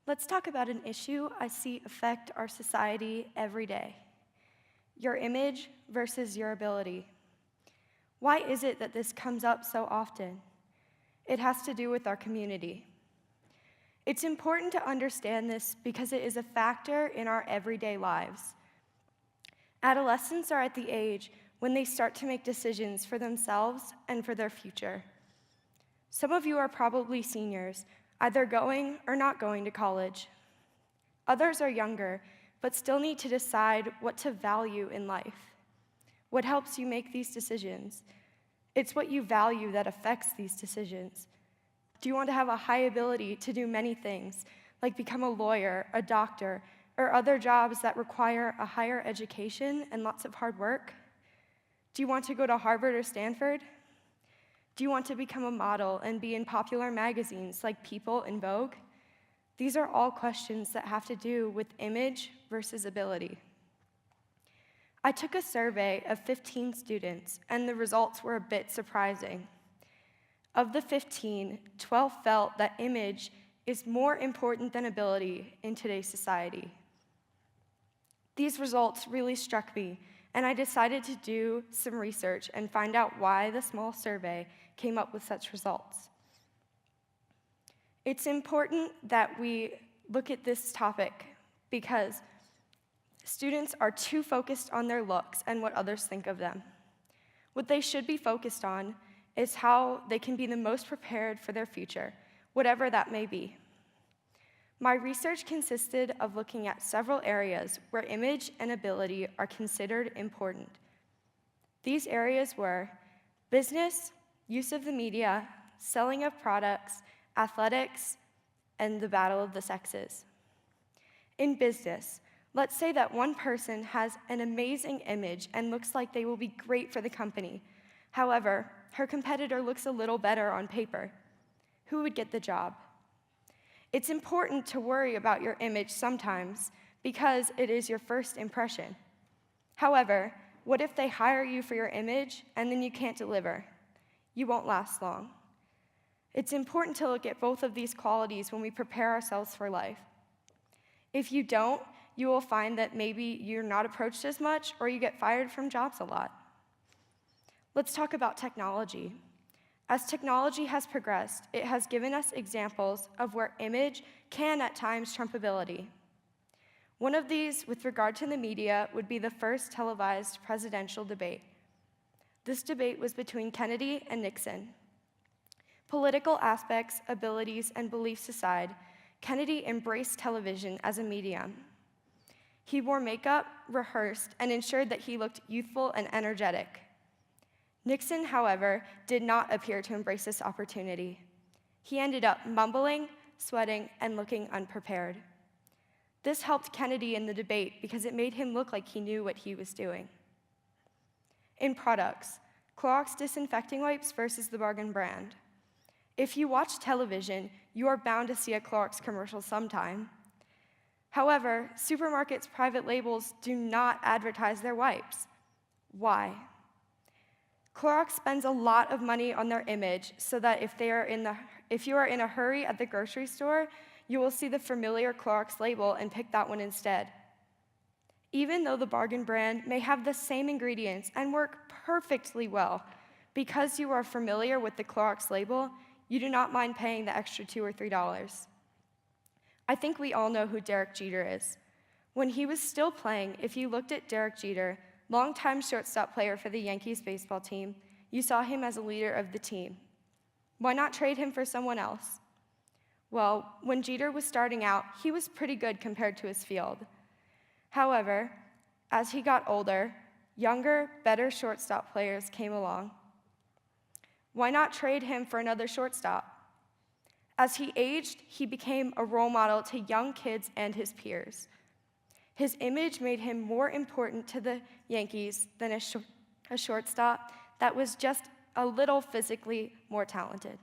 Let's talk about an issue I see affect our society every day. Your image versus your ability. Why is it that this comes up so often? It has to do with our community. It's important to understand this because it is a factor in our everyday lives. Adolescents are at the age when they start to make decisions for themselves and for their future. Some of you are probably seniors, either going or not going to college. Others are younger, but still need to decide what to value in life. What helps you make these decisions? It's what you value that affects these decisions. Do you want to have a high ability to do many things, like become a lawyer, a doctor, or other jobs that require a higher education and lots of hard work? Do you want to go to Harvard or Stanford? Do you want to become a model and be in popular magazines like People and Vogue? These are all questions that have to do with image versus ability. I took a survey of 15 students, and the results were a bit surprising. Of the 15, 12 felt that image is more important than ability in today's society. These results really struck me, and I decided to do some research and find out why the small survey came up with such results. It's important that we look at this topic because students are too focused on their looks and what others think of them. What they should be focused on is how they can be the most prepared for their future, whatever that may be. My research consisted of looking at several areas where image and ability are considered important. These areas were business, use of the media, selling of products, athletics, and the battle of the sexes. In business, let's say that one person has an amazing image and looks like they will be great for the company. However, her competitor looks a little better on paper. Who would get the job? It's important to worry about your image sometimes because it is your first impression. However, what if they hire you for your image and then you can't deliver? You won't last long. It's important to look at both of these qualities when we prepare ourselves for life. If you don't, you will find that maybe you're not approached as much or you get fired from jobs a lot. Let's talk about technology. As technology has progressed, it has given us examples of where image can at times trump ability. One of these, with regard to the media, would be the first televised presidential debate. This debate was between Kennedy and Nixon. Political aspects, abilities, and beliefs aside, Kennedy embraced television as a medium. He wore makeup, rehearsed, and ensured that he looked youthful and energetic. Nixon, however, did not appear to embrace this opportunity. He ended up mumbling, sweating, and looking unprepared. This helped Kennedy in the debate because it made him look like he knew what he was doing. In products, Clorox disinfecting wipes versus the bargain brand. If you watch television, you are bound to see a Clorox commercial sometime. However, supermarkets' private labels do not advertise their wipes. Why? Clorox spends a lot of money on their image so that if you are in a hurry at the grocery store, you will see the familiar Clorox label and pick that one instead. Even though the bargain brand may have the same ingredients and work perfectly well, because you are familiar with the Clorox label, you do not mind paying the extra $2 or $3. I think we all know who Derek Jeter is. When he was still playing, if you looked at Derek Jeter, longtime shortstop player for the Yankees baseball team, you saw him as a leader of the team. Why not trade him for someone else? Well, when Jeter was starting out, he was pretty good compared to his field. However, as he got older, younger, better shortstop players came along. Why not trade him for another shortstop? As he aged, he became a role model to young kids and his peers. His image made him more important to the Yankees than a shortstop that was just a little physically more talented.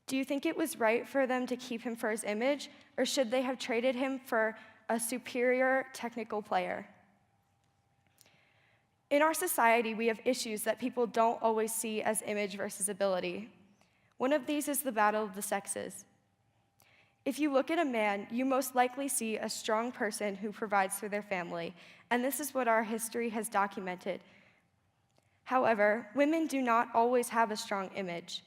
Do you think it was right for them to keep him for his image, or should they have traded him for a superior technical player? In our society, we have issues that people don't always see as image versus ability. One of these is the battle of the sexes. If you look at a man, you most likely see a strong person who provides for their family, and this is what our history has documented. However, women do not always have a strong image.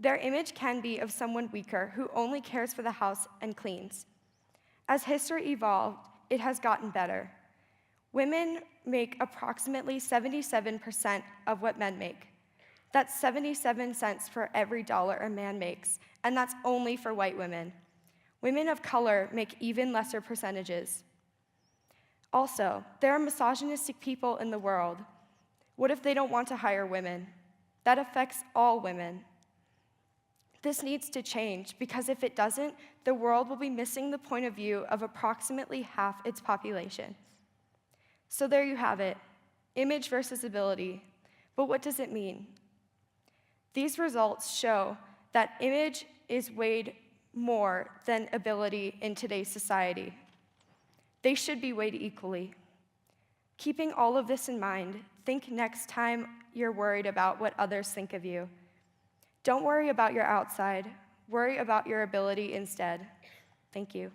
Their image can be of someone weaker who only cares for the house and cleans. As history evolved, it has gotten better. Women make approximately 77% of what men make. That's 77 cents for every dollar a man makes, and that's only for white women. Women of color make even lesser percentages. Also, there are misogynistic people in the world. What if they don't want to hire women? That affects all women. This needs to change, because if it doesn't, the world will be missing the point of view of approximately half its population. So there you have it, image versus ability. But what does it mean? These results show that image is weighed more than ability in today's society. They should be weighed equally. Keeping all of this in mind, think next time you're worried about what others think of you. Don't worry about your outside, worry about your ability instead. Thank you.